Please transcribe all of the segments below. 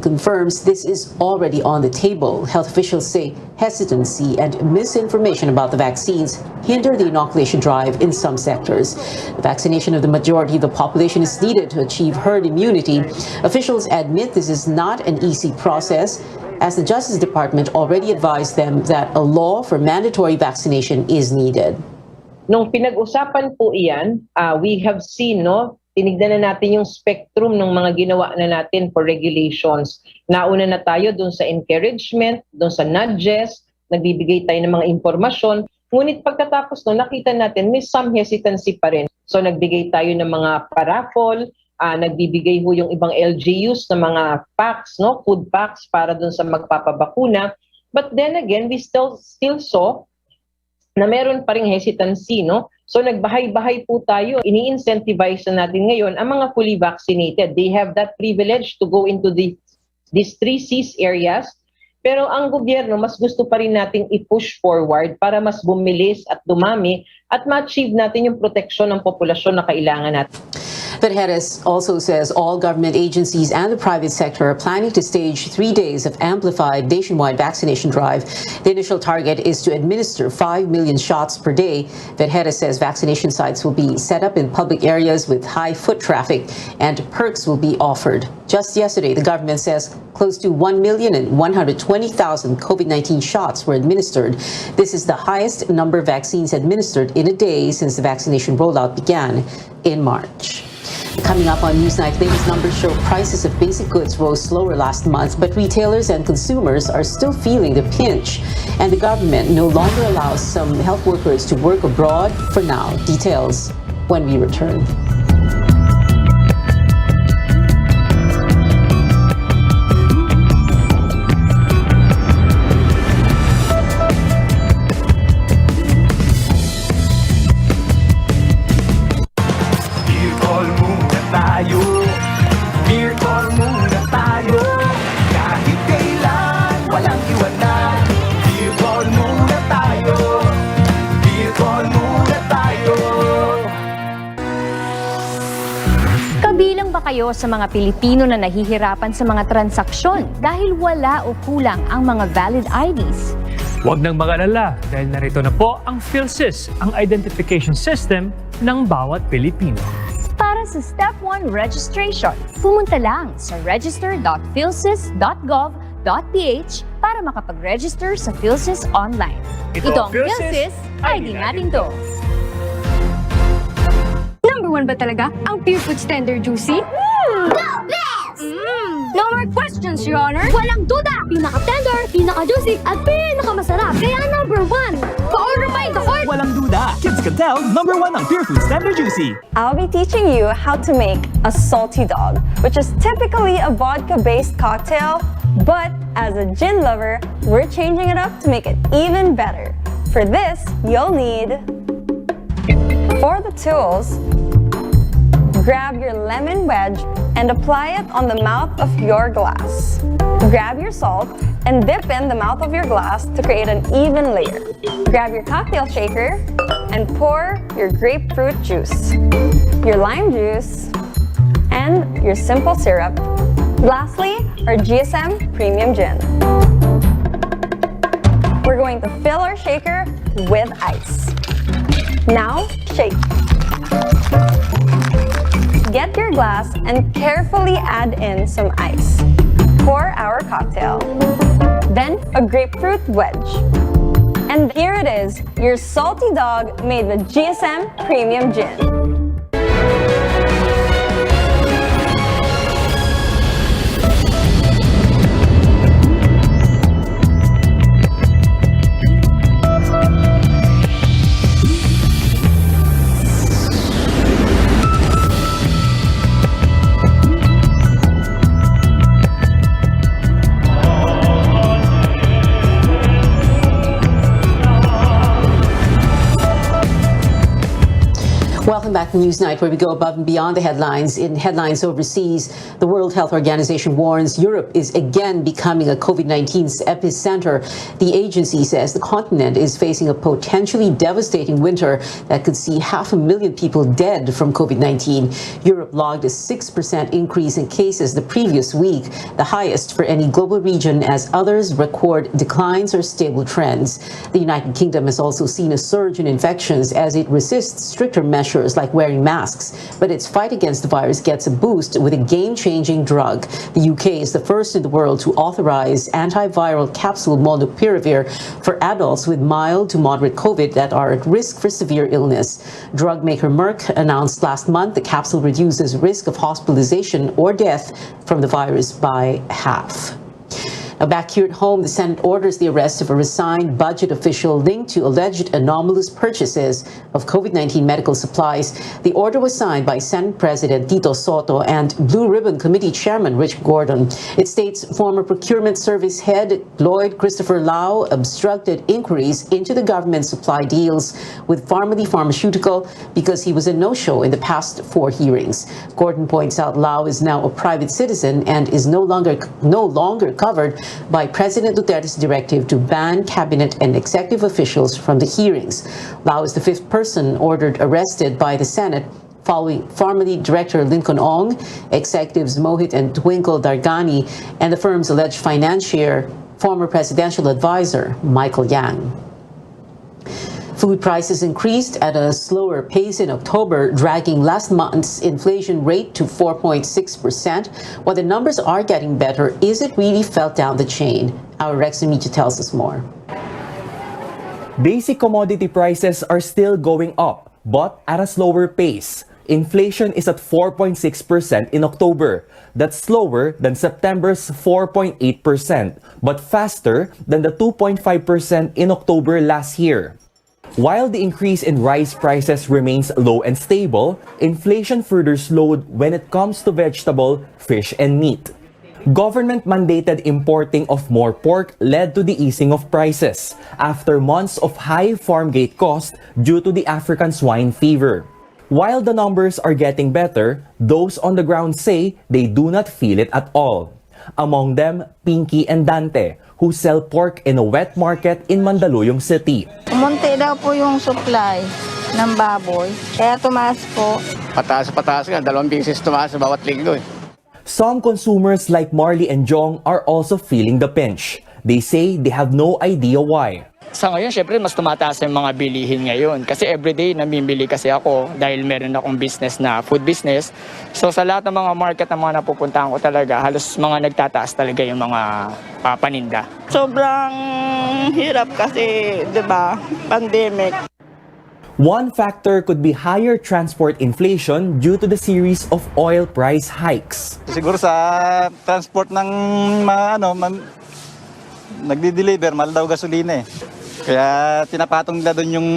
confirms this is already on the table. Health officials say hesitancy and misinformation about the vaccines hinder the inoculation drive in some sectors. The vaccination of the majority of the population is needed to achieve herd immunity. Officials admit this is not an easy process, as the Justice Department already advised them that a law for mandatory vaccination is needed. Nung pinag-usapan po iyan, we have seen, tinignan na natin yung spectrum ng mga ginawa na natin for regulations. Nauna na tayo dun sa encouragement, dun sa nudges, nagbibigay tayo ng mga impormasyon. Ngunit pagkatapos nakita natin may some hesitancy pa rin. So nagbigay tayo ng mga paraffol, nagbibigay ho yung ibang LGUs ng mga packs, food packs para dun sa magpapabakuna. But then again, we still saw na meron pa ring hesitancy, So nagbahay-bahay po tayo. Ini-incentivize na natin ngayon ang mga fully vaccinated. They have that privilege to go into these 3 Cs areas. Pero ang gobyerno, mas gusto pa rin nating i-push forward para mas bumilis at dumami at ma-achieve natin yung proteksyon ng populasyon na kailangan natin. Vergeres also says all government agencies and the private sector are planning to stage 3 days of amplified nationwide vaccination drive. The initial target is to administer 5 million shots per day. Vergeres says vaccination sites will be set up in public areas with high foot traffic and perks will be offered. Just yesterday, the government says close to 1,120,000 COVID-19 shots were administered. This is the highest number of vaccines administered in a day since the vaccination rollout began in March. Coming up on Newsnight, latest numbers show prices of basic goods rose slower last month, but retailers and consumers are still feeling the pinch. And the government no longer allows some health workers to work abroad for now. Details when we return. Kabilang ba kayo sa mga Pilipino na nahihirapan sa mga transaksyon dahil wala o kulang ang mga valid IDs? Huwag nang mag-alala dahil narito na po ang PhilSys, ang identification system ng bawat Pilipino. Para sa Step 1 registration, pumunta lang sa register.philsys.gov.ph para makapag-register sa PhilSys online. Ito ang PhilSys, ID natin to. Number 1 ba talaga ang Pure Food Standard Juicy? The best! No more questions, Your Honor! Walang duda! Pinaka-tender, pinaka-juicy, at pinaka-masarap. Kaya number 1! Pa-order pa ito, Court! Walang duda! Kids can tell, number 1 ang Pure Food Standard Juicy. I'll be teaching you how to make a salty dog, which is typically a vodka-based cocktail, but as a gin lover, we're changing it up to make it even better. For this, you'll need... For the tools, grab your lemon wedge and apply it on the mouth of your glass. Grab your salt and dip in the mouth of your glass to create an even layer. Grab your cocktail shaker and pour your grapefruit juice, your lime juice, and your simple syrup. Lastly, our GSM Premium Gin. We're going to fill our shaker with ice. Now, shake. Get your glass and carefully add in some ice. Pour our cocktail. Then, a grapefruit wedge. And here it is, your salty dog made with GSM Premium Gin. Welcome Welcome back to Newsnight, where we go above and beyond the headlines. In headlines overseas, the World Health Organization warns Europe is again becoming a COVID-19 epicenter. The agency says the continent is facing a potentially devastating winter that could see 500,000 people dead from COVID-19. Europe logged a 6% increase in cases the previous week, the highest for any global region, as others record declines or stable trends. The United Kingdom has also seen a surge in infections as it resists stricter measures like wearing masks, but its fight against the virus gets a boost with a game-changing drug. The UK is the first in the world to authorize antiviral capsule molnupiravir for adults with mild to moderate COVID that are at risk for severe illness. Drug maker Merck announced last month the capsule reduces risk of hospitalization or death from the virus by half. Now, back here at home, the Senate orders the arrest of a resigned budget official linked to alleged anomalous purchases of COVID-19 medical supplies. The order was signed by Senate President Tito Soto and Blue Ribbon Committee Chairman Rich Gordon. It states former Procurement Service Head Lloyd Christopher Lau obstructed inquiries into the government supply deals with Pharmaly Pharmaceutical because he was a no-show in the past 4 hearings. Gordon points out Lau is now a private citizen and is no longer covered by President Duterte's directive to ban cabinet and executive officials from the hearings. Lau is the 5th person ordered arrested by the Senate, following Pharmaly Director Lincoln Ong, executives Mohit and Twinkle Dargani, and the firm's alleged financier, former presidential advisor Michael Yang. Food prices increased at a slower pace in October, dragging last month's inflation rate to 4.6%. While the numbers are getting better, is it really felt down the chain? Our Rex Amito tells us more. Basic commodity prices are still going up, but at a slower pace. Inflation is at 4.6% in October. That's slower than September's 4.8%, but faster than the 2.5% in October last year. While the increase in rice prices remains low and stable, inflation further slowed when it comes to vegetable, fish, and meat. Government-mandated importing of more pork led to the easing of prices after months of high farm gate cost due to the African swine fever. While the numbers are getting better, those on the ground say they do not feel it at all. Among them, Pinky and Dante, who sell pork in a wet market in Mandaluyong City. Umunti daw po yung supply ng baboy, kaya tumaas po. Pataas nga, 2 beses tumaas sa bawat linggo. Some consumers like Marley and Jong are also feeling the pinch. They say they have no idea why. Sa ngayon, syempre, mas tumataas yung mga bilihin ngayon. Kasi everyday, namimili kasi ako dahil meron akong business na food business. So sa lahat ng mga market na mga napupuntahan ko talaga, halos mga nagtataas talaga yung mga paninda. Sobrang hirap kasi, di ba, pandemic. One factor could be higher transport inflation due to the series of oil price hikes. Siguro sa transport ng nagdi-deliver, mahal daw gasolina eh. Kaya tinapatong nila doon yung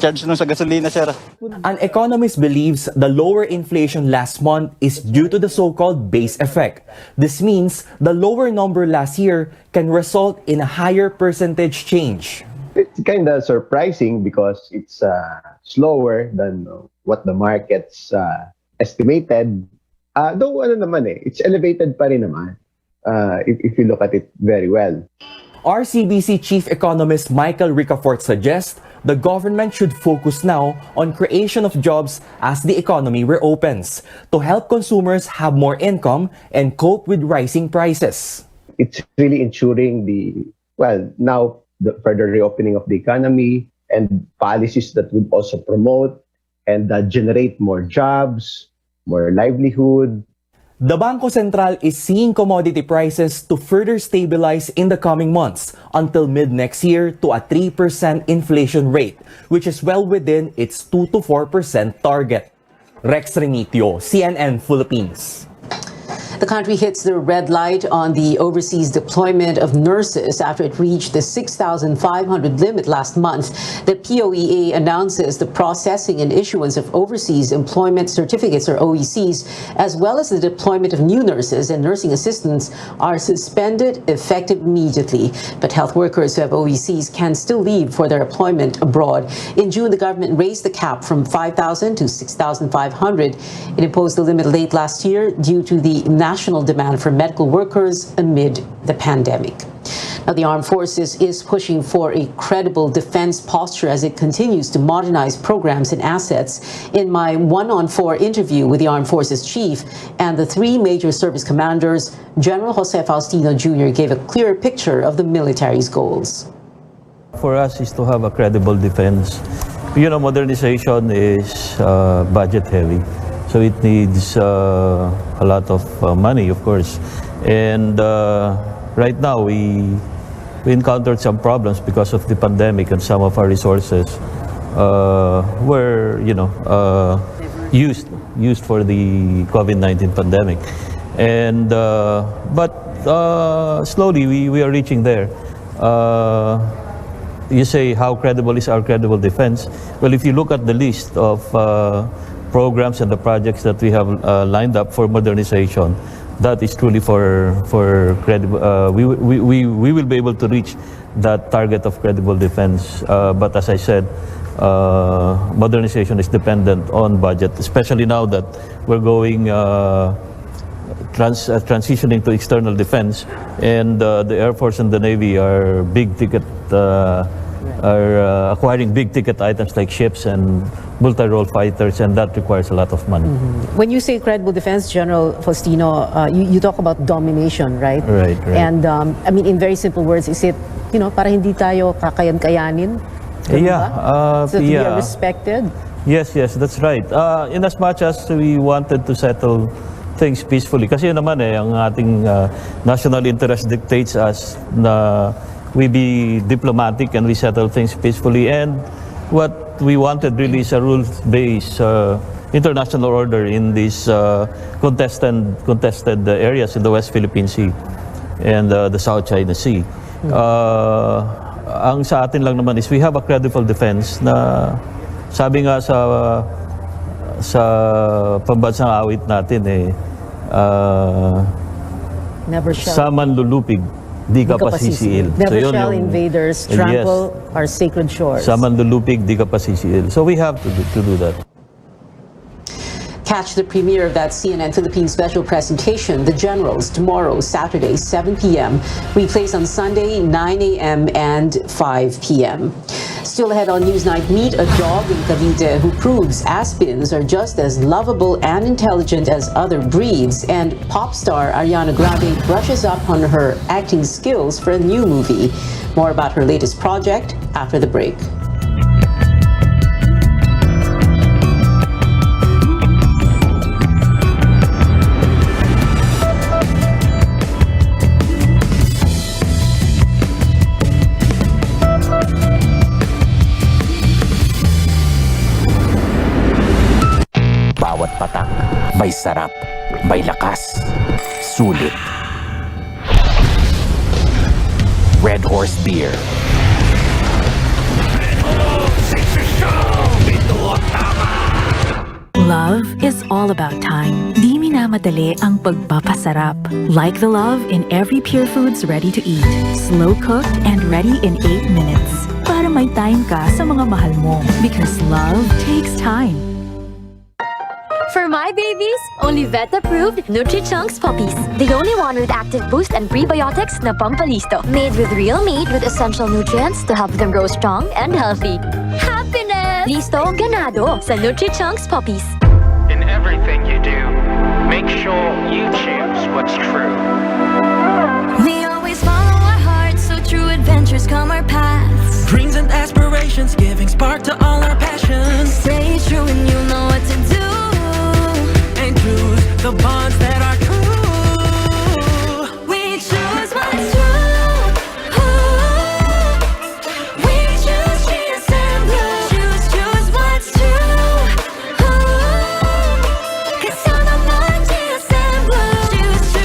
charge nun sa gasolina, sir. An economist believes the lower inflation last month is due to the so-called base effect. This means the lower number last year can result in a higher percentage change. It's kind of surprising because it's slower than what the markets estimated. Though it's elevated pa rin naman if you look at it very well. RCBC Chief Economist Michael Ricafort suggests the government should focus now on creation of jobs as the economy reopens to help consumers have more income and cope with rising prices. It's really ensuring now the further reopening of the economy and policies that would also promote and generate more jobs, more livelihood. The Bangko Sentral is seeing commodity prices to further stabilize in the coming months until mid-next year to a 3% inflation rate, which is well within its 2 to 4% target. Rex Remitio, CNN Philippines. The country hits the red light on the overseas deployment of nurses after it reached the 6,500 limit last month. The POEA announces the processing and issuance of overseas employment certificates, or OECs, as well as the deployment of new nurses and nursing assistants are suspended effective immediately. But health workers who have OECs can still leave for their employment abroad. In June, the government raised the cap from 5,000 to 6,500. It imposed the limit late last year due to the national demand for medical workers amid the pandemic. Now, the Armed Forces is pushing for a credible defense posture as it continues to modernize programs and assets. In my one-on-4 interview with the Armed Forces Chief and the three major service commanders, General Jose Faustino Jr. gave a clear picture of the military's goals. For us is to have a credible defense. You know, modernization is budget heavy. So it needs a lot of money, of course. And right now, we encountered some problems because of the pandemic, and some of our resources were, used for the COVID-19 pandemic. And but slowly we are reaching there. You say, how credible is our credible defense? Well, if you look at the list of programs and the projects that we have lined up for modernization, that is truly for credible. We will be able to reach that target of credible defense. But as I said, modernization is dependent on budget, especially now that we're going transitioning to external defense, and the Air Force and the Navy are big ticket. Are acquiring big ticket items like ships and multi-role fighters, and that requires a lot of money. When you say credible defense, General Faustino, you talk about domination, right? Right. And I mean, in very simple words, is it, para hindi tayo kakayan-kayanin? Yeah. So we are respected? Yes, that's right. In as much as we wanted to settle things peacefully, kasi yun naman ang ating national interest dictates us na we be diplomatic and we settle things peacefully. And what we wanted really is a rules-based international order in these contested areas in the West Philippine Sea and the South China Sea. Ang sa atin lang naman is we have a credible defense na sabi nga sa pambansang awit natin Never shall. Sa manlulupig, di ka pa sisiil. Never shall invaders trample our sacred shores. Sa manlulupig, di ka pa sisiil. So we have to do that. Catch the premiere of that CNN Philippines special presentation, The Generals, tomorrow, Saturday, 7 p.m. Replays on Sunday, 9 a.m. and 5 p.m. Still ahead on Newsnight, meet a dog in Cavite who proves Aspins are just as lovable and intelligent as other breeds. And pop star Ariana Grande brushes up on her acting skills for a new movie. More about her latest project after the break. Bawat patak, may sarap, may lakas, sulit. Red Horse Beer. Love is all about time. Di minamadali ang pagpapasarap. Like the love in every Pure Foods ready-to-eat. Slow-cooked and ready in 8 minutes. Para may time ka sa mga mahal mo. Because love takes time. For my babies, only vet-approved Nutri-Chunks puppies. The only one with active boost and prebiotics na Pampalisto. Made with real meat with essential nutrients to help them grow strong and healthy. Happiness! Listo, ganado sa Nutri-Chunks puppies. In everything you do, make sure you choose what's true. We always follow our hearts, so true adventures come our paths. Dreams and aspirations, giving spark to all our passions. Stay true and you'll know what to do. And choose the bonds that are true. We choose what's true. We choose GSM Blue. Choose what's true. 'Cause you're the one, GSM Blue. Choose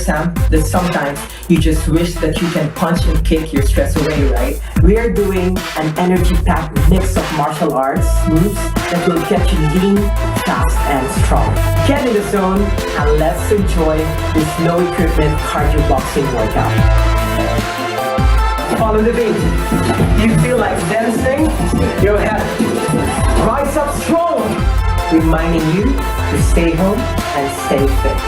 Sam, that sometimes you just wish that you can punch and kick your stress away, right? We are doing an energy-packed mix of martial arts moves that will get you lean, fast, and strong. Get in the zone and let's enjoy this low equipment cardio boxing workout. Follow the beat. You feel like dancing? Go ahead. Rise up strong, reminding you to stay home and stay fit.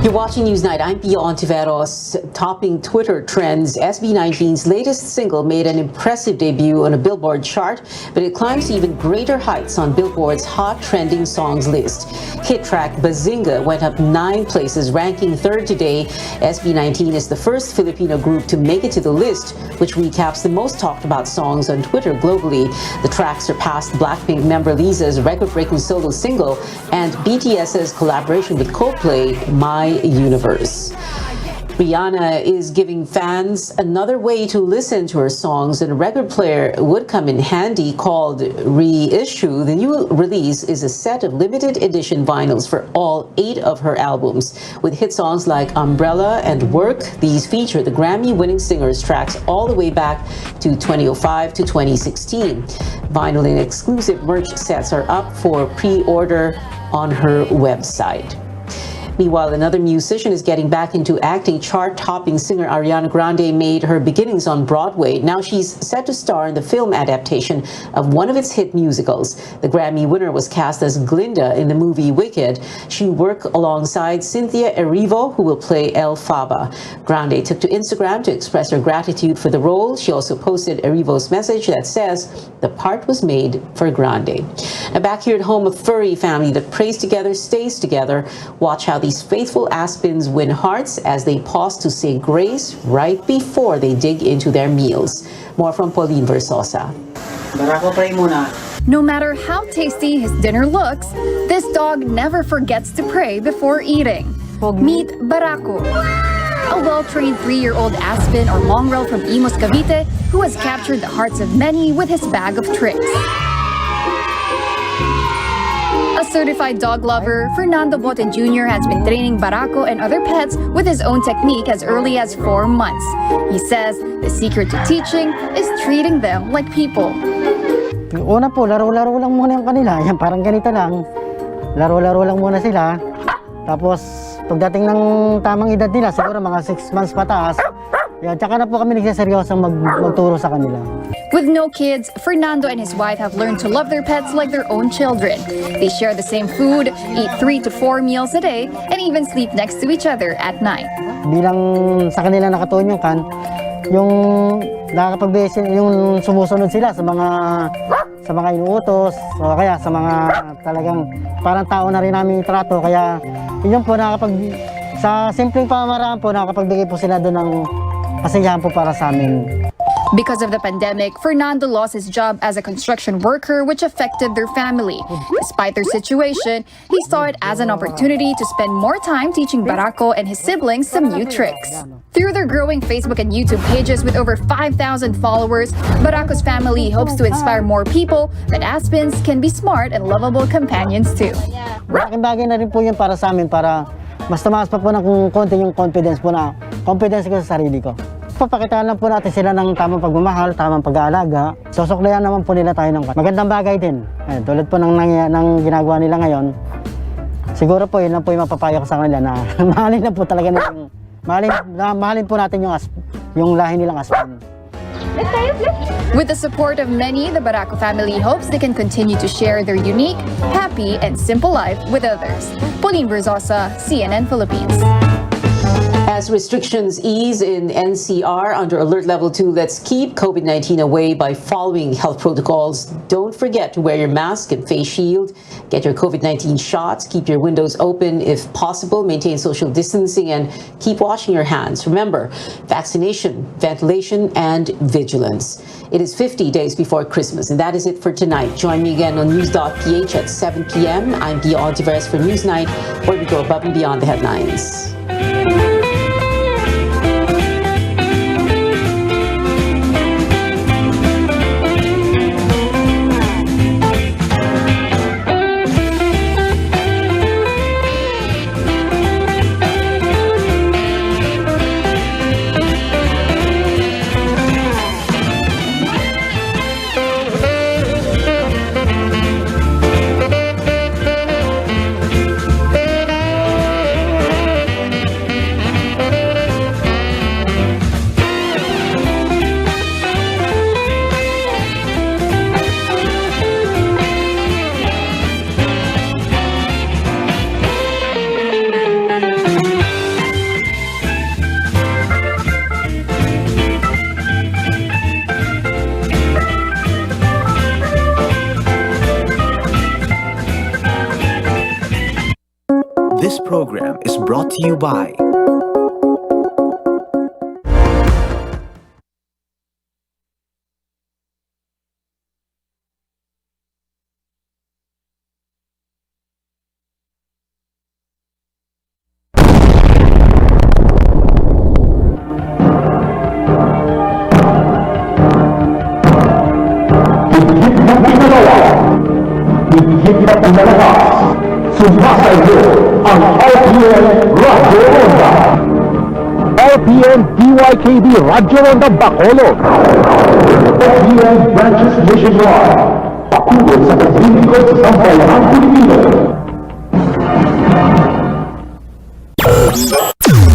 You're watching Newsnight. I'm Pia Ontiveros. Topping Twitter trends, SB19's latest single made an impressive debut on a Billboard chart, but it climbs to even greater heights on Billboard's Hot Trending Songs list. Hit track Bazinga went up 9 places, ranking 3rd today. SB19 is the first Filipino group to make it to the list, which recaps the most talked about songs on Twitter globally. The track surpassed Blackpink member Lisa's record-breaking solo single and BTS's collaboration with Coldplay, My Universe. Rihanna is giving fans another way to listen to her songs, and a record player would come in handy called Reissue. The new release is a set of limited edition vinyls for all 8 of her albums. With hit songs like Umbrella and Work, these feature the Grammy-winning singer's tracks all the way back to 2005 to 2016. Vinyl and exclusive merch sets are up for pre-order on her website. Meanwhile, another musician is getting back into acting. Chart-topping singer Ariana Grande made her beginnings on Broadway. Now she's set to star in the film adaptation of one of its hit musicals. The Grammy winner was cast as Glinda in the movie Wicked. She worked alongside Cynthia Erivo, who will play Elphaba. Grande took to Instagram to express her gratitude for the role. She also posted Erivo's message that says the part was made for Grande. Now back here at home, a furry family that prays together stays together. Watch how these faithful Aspens win hearts as they pause to say grace right before they dig into their meals. More from Pauline Versosa. No matter how tasty his dinner looks, this dog never forgets to pray before eating. Meet Barako, a well-trained 3-year-old Aspen or mongrel from Imus, Cavite, who has captured the hearts of many with his bag of tricks. A certified dog lover, Fernando Bote Jr. has been training Barako and other pets with his own technique as early as 4 months. He says the secret to teaching is treating them like people. Una po, laro-laro lang muna yung kanila. Yan, parang ganito lang. Laro-laro lang muna sila. Tapos, pagdating ng tamang edad nila, siguro mga 6 months pataas, yan, tsaka na po kami nagsaseryosang magturo sa kanila. With no kids, Fernando and his wife have learned to love their pets like their own children. They share the same food, eat 3 to 4 meals a day, and even sleep next to each other at night. Bilang sa kanila nakatuon yung yung nakakapag-besin, yung sumusunod sila sa mga inuutos o kaya sa mga talagang parang tao na rin namin trato, kaya yun po sa simpleng pamamaraan po nakakapagbigay po sila doon ng kasiyahan po para sa amin. Because of the pandemic, Fernando lost his job as a construction worker, which affected their family. Despite their situation, he saw it as an opportunity to spend more time teaching Barako and his siblings some new tricks. Through their growing Facebook and YouTube pages with over 5,000 followers, Barako's family hopes to inspire more people that Aspens can be smart and lovable companions too. Malaking bagay na rin po yun para sa amin, para mas tumaas pa po ng konti yung confidence ko sa sarili ko. Papakitaan lang po natin sila ng tamang pagmamahal, tamang pag-aalaga. Susuklayan naman po nila tayo ng magandang bagay din. Tulad po ng ginagawa nila ngayon. Siguro po yun lang po yung mapapayo ko sa kanila na mahalin na po talaga mahalin po natin yung lahi nilang Aspen. Let's With the support of many, the Barako family hopes they can continue to share their unique, happy, and simple life with others. Pauline Verzosa, CNN Philippines. As restrictions ease in NCR under Alert Level 2, let's keep COVID-19 away by following health protocols. Don't forget to wear your mask and face shield. Get your COVID-19 shots. Keep your windows open if possible. Maintain social distancing and keep washing your hands. Remember, vaccination, ventilation, and vigilance. It is 50 days before Christmas, and that is it for tonight. Join me again on News.ph at 7 p.m. I'm Pia Ontiveros for Newsnight, where we go above and beyond the headlines. This program is brought to you by ang RPN Radyo Ronda. RPN DYKB Radyo Ronda Bacolod. RPN Branches Nationwide. Pakulo sa paglilingkod sa sambayanang Pilipino.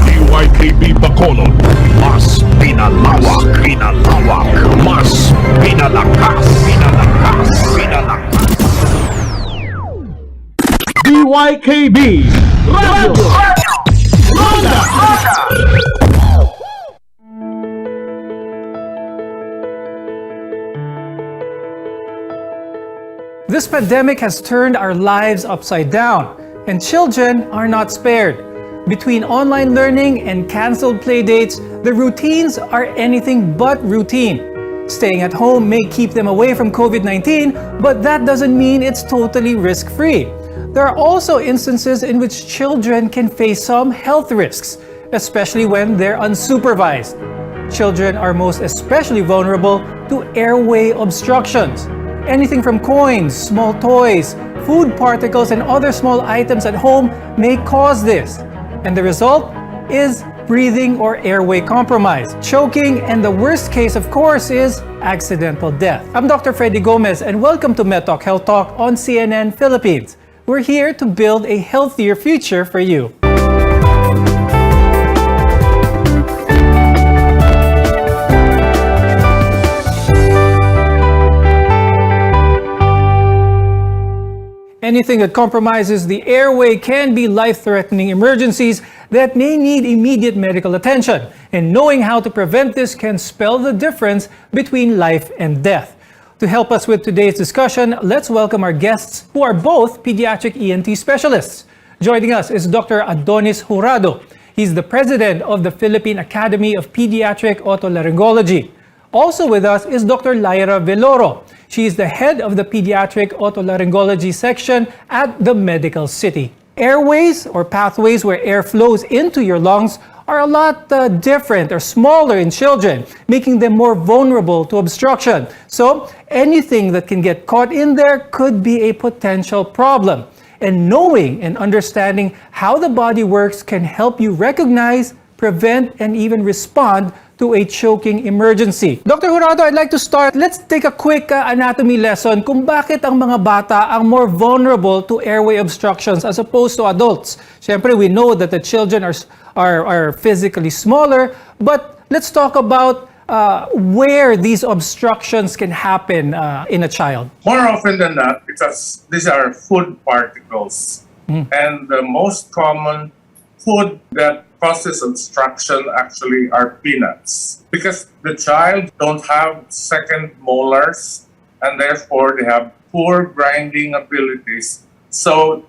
DYKB Bacolod, mas pinalawak, mas pinalakas. DYKB Radio Ronda. This pandemic has turned our lives upside down, and children are not spared. Between online learning and canceled playdates, the routines are anything but routine. Staying at home may keep them away from COVID-19, but that doesn't mean it's totally risk-free. There are also instances in which children can face some health risks, especially when they're unsupervised. Children are most especially vulnerable to airway obstructions. Anything from coins, small toys, food particles, and other small items at home may cause this. And the result is breathing or airway compromise, choking, and the worst case, of course, is accidental death. I'm Dr. Freddy Gomez, and welcome to MedTalk Health Talk on CNN Philippines. We're here to build a healthier future for you. Anything that compromises the airway can be life-threatening emergencies that may need immediate medical attention. And knowing how to prevent this can spell the difference between life and death. To help us with today's discussion, let's welcome our guests who are both pediatric ENT specialists. Joining us is Dr. Adonis Jurado. He's the president of the Philippine Academy of Pediatric Otolaryngology. Also with us is Dr. Lyra Veloro. She is the head of the Pediatric Otolaryngology section at the Medical City. Airways, or pathways where air flows into your lungs, are a lot different or smaller in children, making them more vulnerable to obstruction. So anything that can get caught in there could be a potential problem. And knowing and understanding how the body works can help you recognize, prevent, and even respond to a choking emergency. Dr. Jurado, I'd like to start. Let's take a quick anatomy lesson kung bakit ang mga bata ang more vulnerable to airway obstructions as opposed to adults. Siyempre, we know that the children are physically smaller, but let's talk about where these obstructions can happen in a child? More often than not, because these are food particles. And the most common food that causes obstruction actually are peanuts. Because the child don't have second molars, and therefore they have poor grinding abilities. So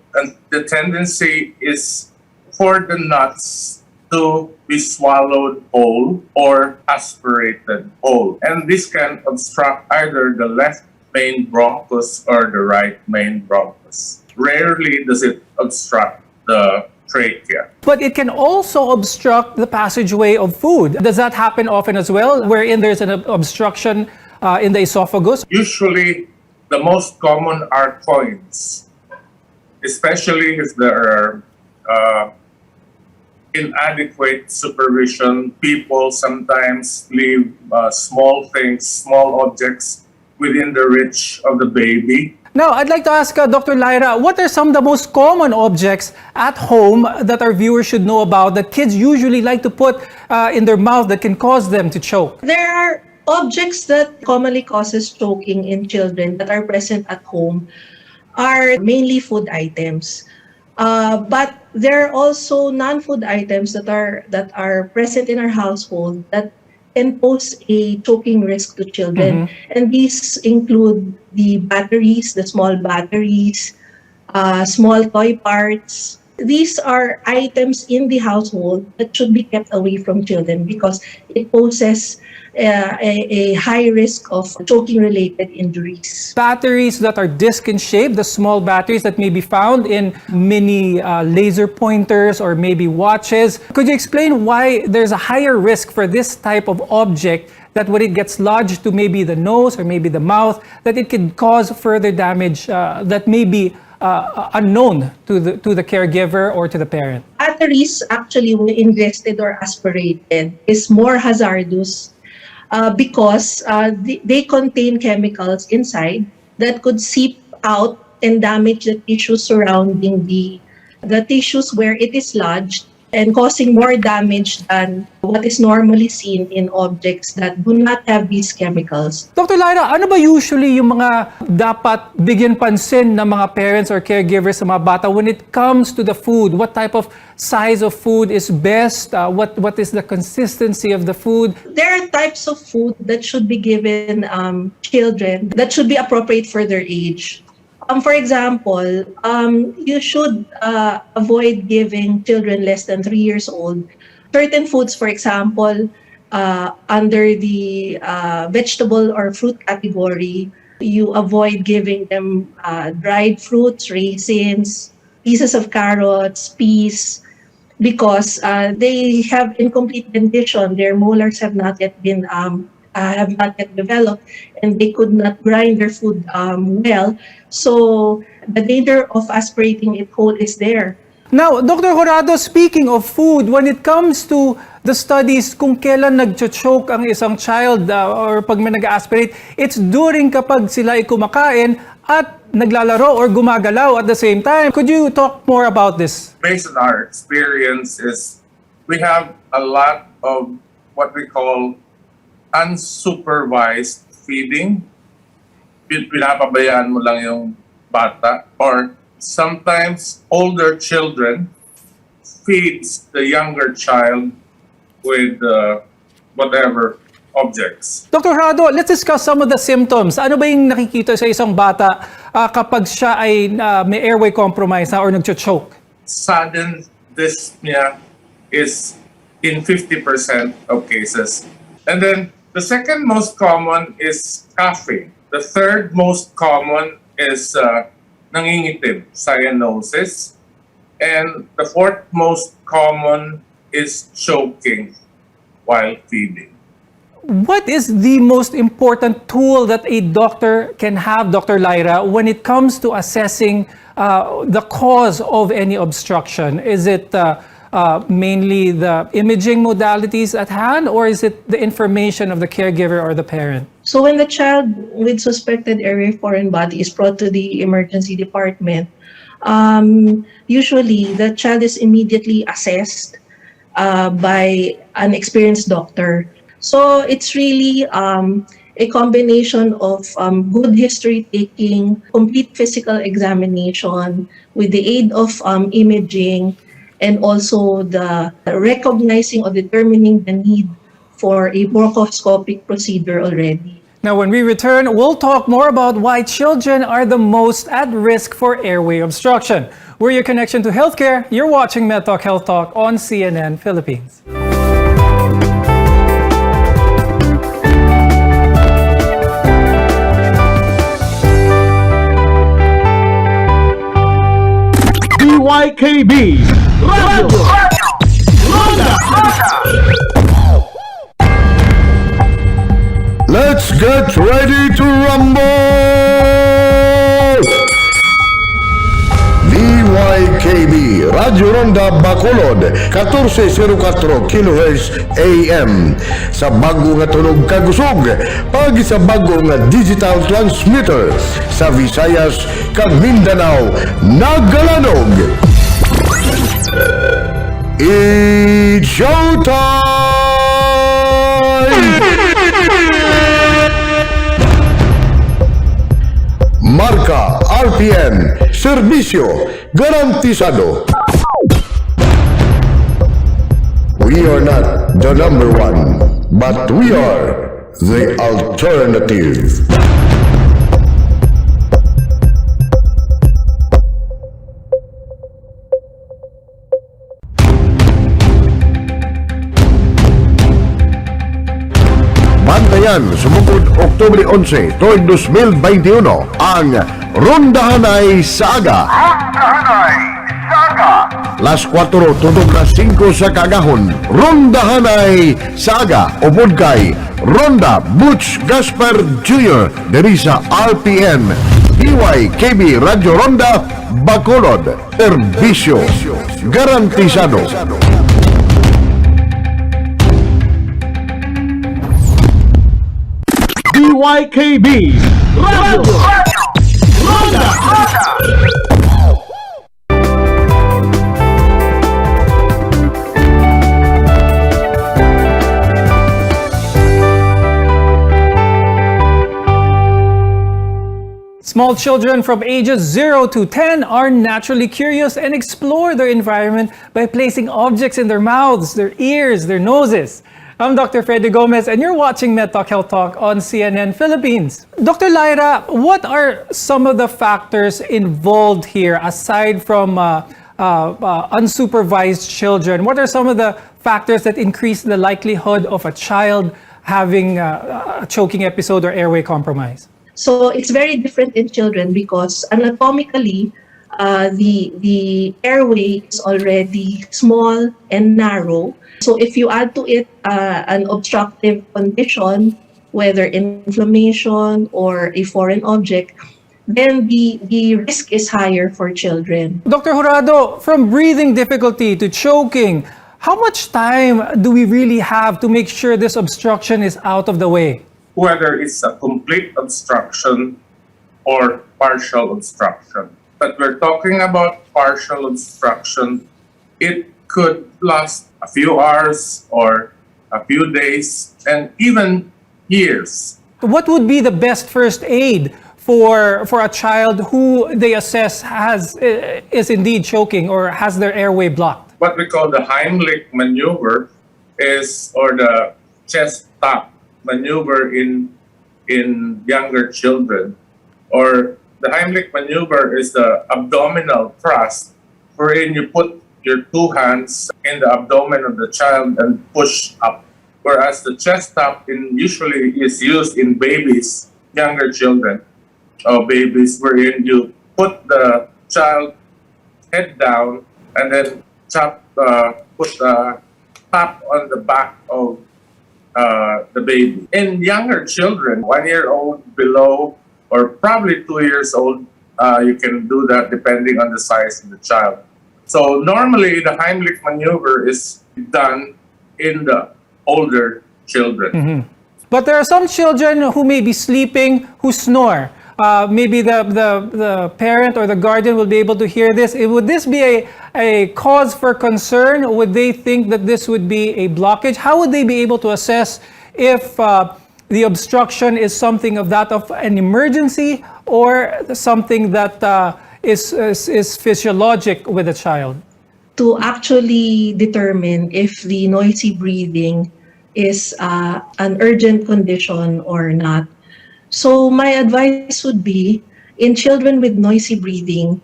the tendency is for the nuts to be swallowed whole or aspirated whole. And this can obstruct either the left main bronchus or the right main bronchus. Rarely does it obstruct the trachea. But it can also obstruct the passageway of food. Does that happen often as well, wherein there's an obstruction in the esophagus? Usually, the most common are coins, especially if there are inadequate supervision. People sometimes leave small things, small objects within the reach of the baby. Now, I'd like to ask Dr. Lyra, what are some of the most common objects at home that our viewers should know about that kids usually like to put in their mouth that can cause them to choke? There are objects that commonly causes choking in children that are present at home are mainly food items. But there are also non-food items that are present in our household that can pose a choking risk to children. And these include the batteries, the small batteries, small toy parts. These are items in the household that should be kept away from children because it poses a high risk of choking-related injuries. Batteries that are disc in shape, the small batteries that may be found in mini laser pointers or maybe watches. Could you explain why there's a higher risk for this type of object that when it gets lodged to maybe the nose or maybe the mouth, that it could cause further damage that may be unknown to the caregiver or to the parent? Batteries actually, when ingested or aspirated, is more hazardous because they contain chemicals inside that could seep out and damage the tissues surrounding the tissues where it is lodged, and causing more damage than what is normally seen in objects that do not have these chemicals. Dr. Lyra, ano ba usually yung mga dapat bigyan pansin ng mga parents or caregivers sa mga bata when it comes to the food? What type of size of food is best? What is the consistency of the food? There are types of food that should be given children that should be appropriate for their age. For example, you should avoid giving children less than 3 years old certain foods, for example, under the vegetable or fruit category. You avoid giving them dried fruits, raisins, pieces of carrots, peas, because they have incomplete condition. Their molars have not yet been have not yet developed, and they could not grind their food well. So the danger of aspirating it whole is there. Now, Dr. Jurado, speaking of food, when it comes to the studies kung kailan nag-choke ang isang child or pag may nag-aspirate, it's during kapag sila ay kumakain at naglalaro or gumagalaw at the same time. Could you talk more about this? Based on our experience is we have a lot of what we call unsupervised feeding. Pinapabayaan mo lang yung bata, or sometimes older children feeds the younger child with whatever objects. Dr. Jurado, let's discuss some of the symptoms. Ano ba yung nakikita sa isang bata kapag siya ay may airway compromise or nag-choke? Sudden dyspnea is in 50% of cases. And then the second most common is coughing. The third most common is nangingitim, cyanosis. And the fourth most common is choking while feeding. What is the most important tool that a doctor can have, Dr. Lyra, when it comes to assessing the cause of any obstruction? Is it mainly the imaging modalities at hand, or is it the information of the caregiver or the parent? So when the child with suspected airway foreign body is brought to the emergency department, usually the child is immediately assessed by an experienced doctor. So it's really a combination of good history taking, complete physical examination with the aid of imaging, and also the recognizing or determining the need for a bronchoscopic procedure already. Now, when we return, we'll talk more about why children are the most at risk for airway obstruction. We're your connection to healthcare. You're watching MedTalk Health Talk on CNN Philippines. DYKB Radio Ronda. Let's get ready to rumble! DYKB Radio Ronda Bacolod 1404 kHz AM sa bago nga tunog kagusog pag sa bago nga digital transmitter sa Visayas kag Mindanao nagalanog. It's showtime! Marka RPN, serbisyo garantisado. We are not the number one, but we are the alternative. Bantayan, sumugod Oktubre 11, tuig 2021, ang Rondahanay Saga. Las 4, tutok na 5 sa kagahon. Rondahanay Saga, upod kay Ronda Butch Gaspar Jr. diri sa RPN, DYKB Radio Ronda Bacolod, serbisyo garantisado. DYKB Radio Ronda. Small children from ages 0 to 10 are naturally curious and explore their environment by placing objects in their mouths, their ears, their noses. I'm Dr. Freddy Gomez, and you're watching MedTalk Health Talk on CNN Philippines. Dr. Lyra, what are some of the factors involved here aside from unsupervised children? What are some of the factors that increase the likelihood of a child having a choking episode or airway compromise? So it's very different in children because anatomically, the airway is already small and narrow. So if you add to it an obstructive condition, whether inflammation or a foreign object, then the risk is higher for children. Dr. Jurado, from breathing difficulty to choking, how much time do we really have to make sure this obstruction is out of the way? Whether it's a complete obstruction or partial obstruction. But we're talking about partial obstruction. It could last a few hours or a few days and even years. What would be the best first aid for a child who they assess is indeed choking or has their airway blocked? What we call the Heimlich maneuver or the chest tap maneuver in younger children. Or the Heimlich maneuver is the abdominal thrust, wherein you put your two hands in the abdomen of the child and push up. Whereas the chest tap usually is used in babies, younger children, or babies, wherein you put the child head down and then put the tap on the back of the baby. In younger children, 1 year old below, or probably 2 years old, you can do that depending on the size of the child. So normally the Heimlich maneuver is done in the older children. Mm-hmm. But there are some children who may be sleeping who snore. Maybe the parent or the guardian will be able to hear this. Would this be a cause for concern? Would they think that this would be a blockage? How would they be able to assess if the obstruction is something of that of an emergency or something that is physiologic with the child? To actually determine if the noisy breathing is an urgent condition or not. So my advice would be, in children with noisy breathing,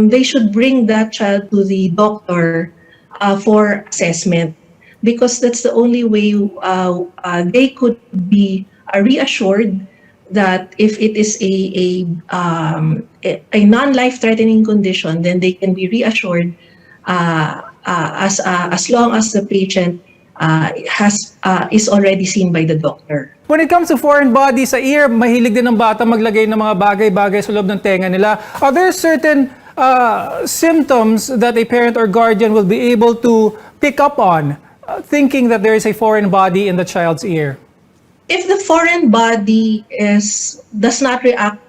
they should bring that child to the doctor for assessment, because that's the only way they could be reassured that if it is a non-life-threatening condition, then they can be reassured as long as the patient is already seen by the doctor. When it comes to foreign body sa ear, mahilig din ng bata maglagay ng mga bagay-bagay sa loob ng tenga nila. Are there certain symptoms that a parent or guardian will be able to pick up on, thinking that there is a foreign body in the child's ear? If the foreign body does not react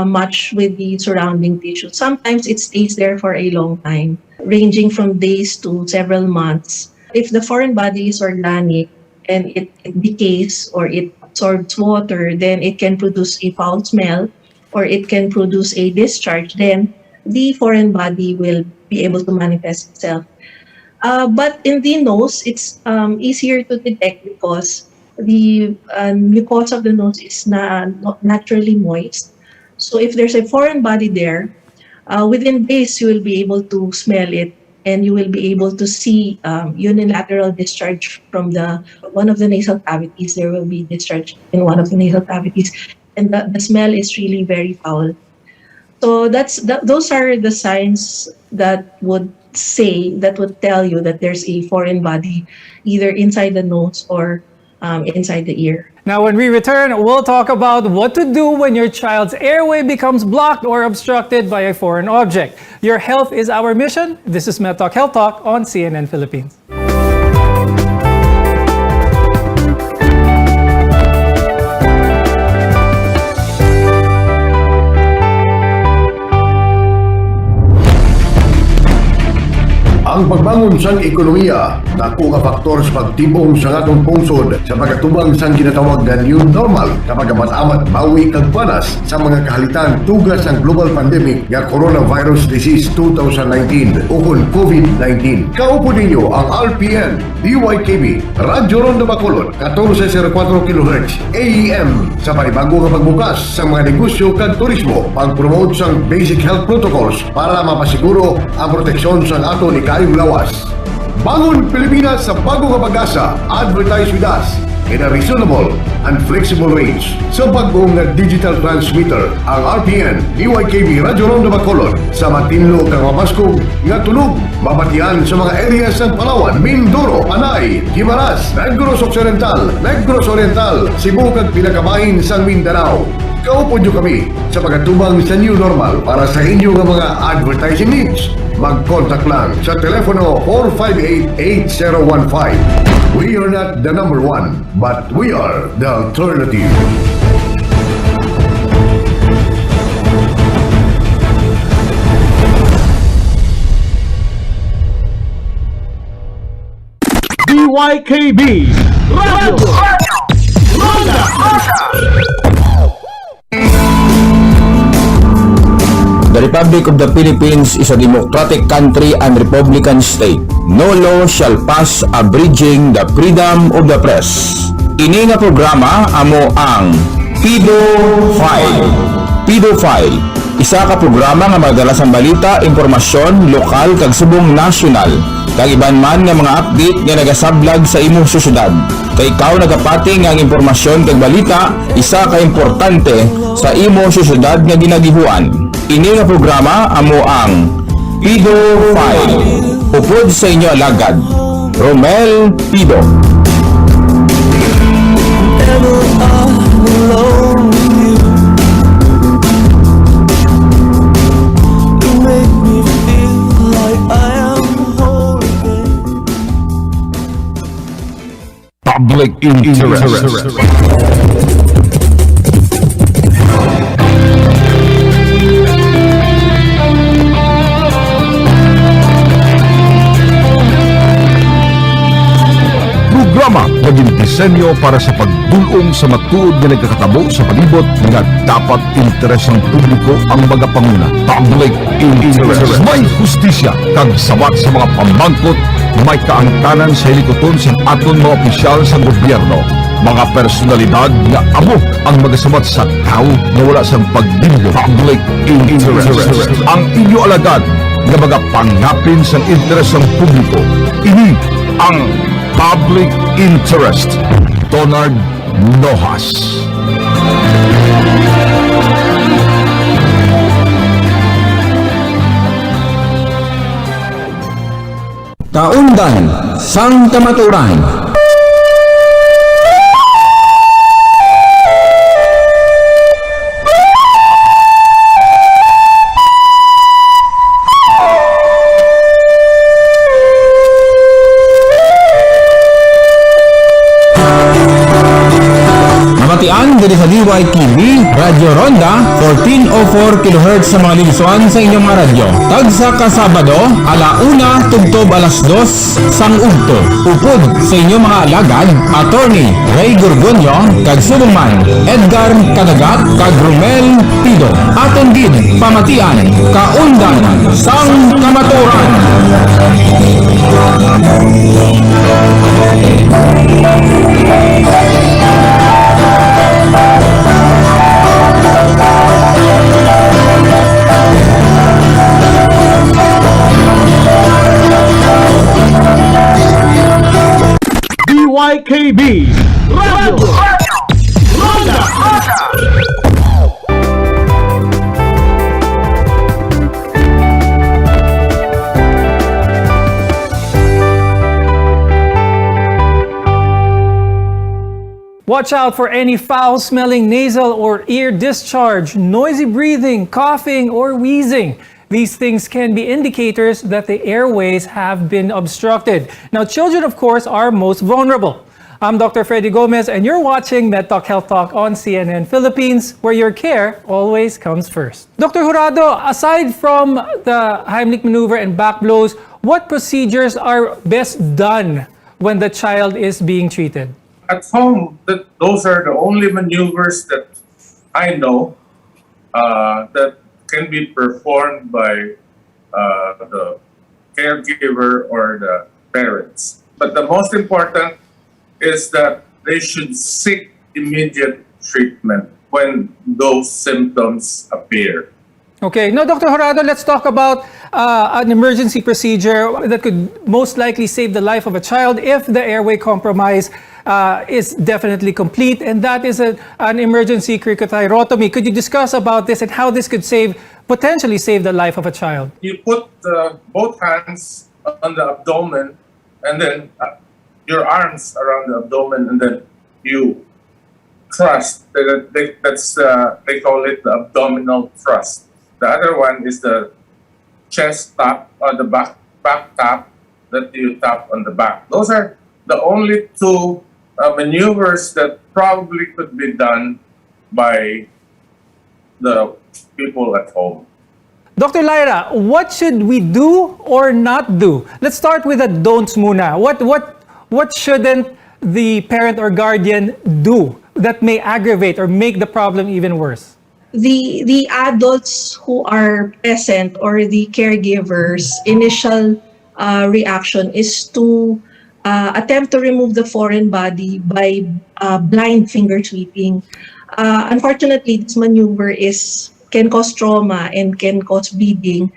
much with the surrounding tissue, sometimes it stays there for a long time, ranging from days to several months. If the foreign body is organic and it decays or it absorbs water, then it can produce a foul smell or it can produce a discharge. Then the foreign body will be able to manifest itself. But in the nose, it's easier to detect because the mucosa of the nose is not naturally moist. So if there's a foreign body there, within days you will be able to smell it, and you will be able to see unilateral discharge from one of the nasal cavities. There will be discharge in one of the nasal cavities, and the smell is really very foul. So those are the signs that would tell you that there's a foreign body either inside the nose or inside the ear. Now, when we return, we'll talk about what to do when your child's airway becomes blocked or obstructed by a foreign object. Your health is our mission. This is MedTalk Health Talk on CNN Philippines. Ang pagbangon sang ekonomiya, dako ka faktor sa pagtibong sa atong pungsod sa pagkatubang sang ginatawag na new normal kapag amat-amat bawi kag panas sa mga kahalitan tugas ang global pandemic nga coronavirus disease 2019 o COVID-19. Kaupo ninyo ang RPN DYKB Radyo Ronda Bacolod 1404 kHz AEM sa panibago nga pagbukas sa mga negosyo kag turismo, pag-promote sang basic health protocols para mapasiguro ang proteksyon sang ato ni kaayong lawas. Bangon Pilipinas sa bagong pag-asa. Advertise with us in a reasonable and flexible range. Sa bagong digital transmitter, ang RPN DYKB Radyo Ronda Bacolod sa matinlo kang mapaskog nga tunog mabatian sa mga areas ng Palawan, Mindoro, Panay, Guimaras, Negros Occidental, Negros Oriental, Cebu kag pinakabahin sang Mindanao. Kaupo nyo kami sa pagkatubang sa new normal para sa inyo nga mga advertising needs. Mag-contact lang sa telepono 458-8015. We are not the number one, but we are the alternative. DYKB Radio Ronda. The Republic of the Philippines is a democratic country and republican state. No law shall pass abridging the freedom of the press. Ini nga programa amo ang Pedo-File. Pedo-File, isa ka programa nga madalas ang balita, impormasyon, lokal kag subong nasyonal. Kag iban man nga mga update nga nagasablag sa imong syudad. Kay ikaw nagapati nga ang impormasyon kag balita isa ka importante sa imong syudad nga ginagihuan. Ini nga programa amo ang Pedo-File. Upod sa inyo alagad, Romel Pido. Public interest. Programa naging disenyo para sa pagdulong sa matuod nga nagkakatabo sa palibot nga dapat interes ng publiko ang magapanguna. Public interest. May hustisya kag sabat sa mga pamangkot, may kaangtanan sa hilikoton sa aton mga opisyal sa gobyerno. Mga personalidad nga amo ang magasabat sa tao na wala sang pagdilyo. Public interest. Ang inyo alagad nga magapangapin sa interes ng publiko. Ini ang public interest. Donald Nojas. Kaundan sang kamaturan. Namatian dari sa DYTV, Radyo Ronda, 1404 kHz sa mga linusuan sa inyong mga radyo. Tagsa ka Sabado, alauna, tugtob alas 2, sang ugto. Upod sa inyong mga alagad, Attorney Ray Gorgonio, kag Subungman, Edgar Kadagat, kag Romel Pido. Aton gid, pamatian, kaundan, sang kamaturan. DYKB Radio Ronda. Watch out for any foul-smelling nasal or ear discharge, noisy breathing, coughing, or wheezing. These things can be indicators that the airways have been obstructed. Now, children, of course, are most vulnerable. I'm Dr. Freddy Gomez, and you're watching MedTalk Health Talk on CNN Philippines, where your care always comes first. Dr. Jurado, aside from the Heimlich maneuver and back blows, what procedures are best done when the child is being treated? At home, those are the only maneuvers that I know that can be performed by the caregiver or the parents. But the most important is that they should seek immediate treatment when those symptoms appear. Okay, now Dr. Jurado, let's talk about an emergency procedure that could most likely save the life of a child if the airway compromise is definitely complete, and that is an emergency cricothyrotomy. Could you discuss about this and how this could potentially save the life of a child? You put both hands on the abdomen and then your arms around the abdomen, and then you thrust. They call it the abdominal thrust. The other one is the chest tap or the back tap that you tap on the back. Those are the only two maneuvers that probably could be done by the people at home. Dr. Lyra, what should we do or not do? Let's start with the don'ts muna. What shouldn't the parent or guardian do that may aggravate or make the problem even worse? The adults who are present or the caregivers' initial reaction is to attempt to remove the foreign body by blind finger sweeping. Unfortunately, this maneuver can cause trauma and can cause bleeding,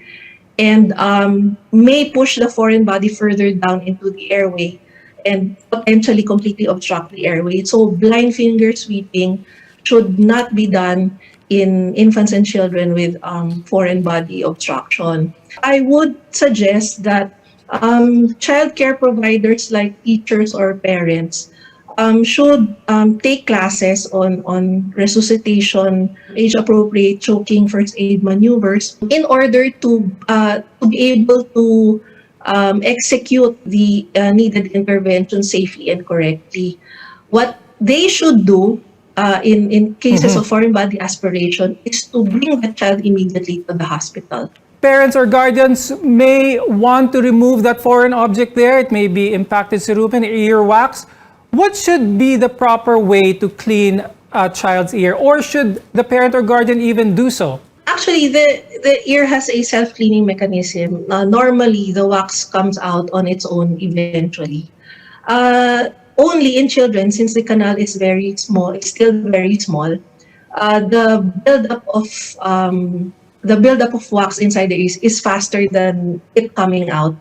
and may push the foreign body further down into the airway and potentially completely obstruct the airway. So blind finger sweeping should not be done in infants and children with foreign body obstruction. I would suggest that child care providers like teachers or parents should take classes on resuscitation, age-appropriate choking, first aid maneuvers in order to be able to execute the needed intervention safely and correctly. What they should do in cases of foreign body aspiration is to bring the child immediately to the hospital. Parents or guardians may want to remove that foreign object there. It may be impacted cerumen, earwax. What should be the proper way to clean a child's ear, or should the parent or guardian even do so? Actually, the ear has a self-cleaning mechanism. Normally, the wax comes out on its own eventually. Only in children, since the canal is very small, it's still very small, the buildup of wax inside the ears is faster than it coming out.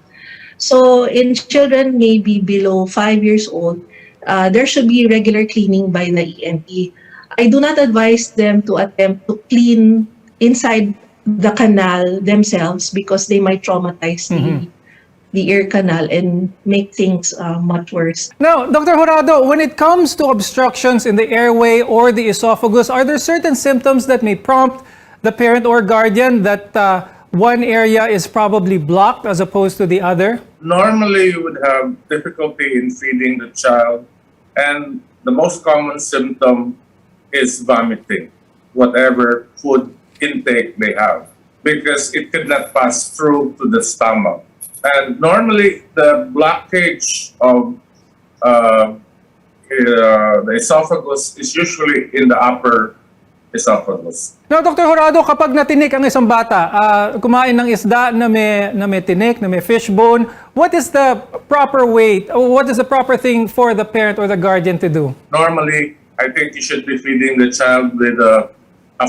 So in children maybe below 5 years old, there should be regular cleaning by the ENT. I do not advise them to attempt to clean inside the canal themselves because they might traumatize the ear canal and make things much worse. Now, Dr. Jurado, when it comes to obstructions in the airway or the esophagus, are there certain symptoms that may prompt the parent or guardian that one area is probably blocked as opposed to the other? Normally, you would have difficulty in feeding the child, and the most common symptom is vomiting, whatever food intake they have, because it could not pass through to the stomach. And normally, the blockage of the esophagus is usually in the upper esophagus. Now, Dr. Jurado, kapag natinik ang isang bata, kumain ng isda na may tinik, na may fishbone, what is the proper way, what is the proper thing for the parent or the guardian to do? Normally, I think you should be feeding the child with a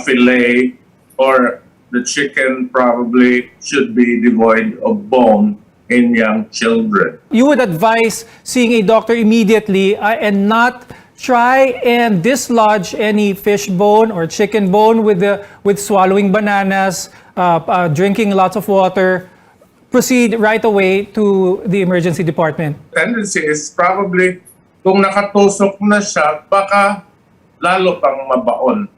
fillet, or the chicken probably should be devoid of bone in young children. You would advise seeing a doctor immediately and not try and dislodge any fish bone or chicken bone with swallowing bananas, drinking lots of water. Proceed right away to the emergency department. Tendency is probably kung nakatusok na siya, baka lalo pang mabaon.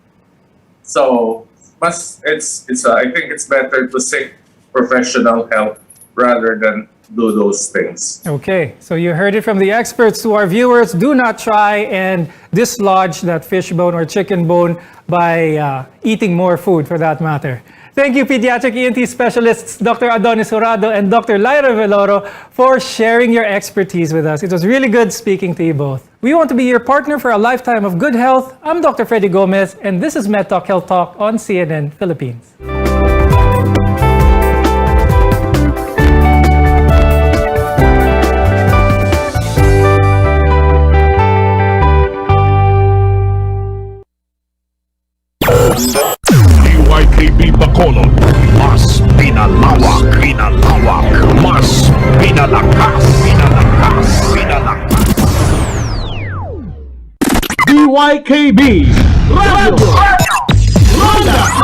So, I think it's better to seek professional help rather than do those things. Okay, so you heard it from the experts. To our viewers, do not try and dislodge that fish bone or chicken bone by eating more food, for that matter. Thank you, pediatric ENT specialists Dr. Adonis Jurado and Dr. Lyra Veloro, for sharing your expertise with us. It was really good speaking to you both. We want to be your partner for a lifetime of good health. I'm Dr. Freddy Gomez, and this is MedTalk Health Talk on CNN Philippines. DYKB Bacolod, mas pinalawak, mas pinalakas. DYKB Radio Ronda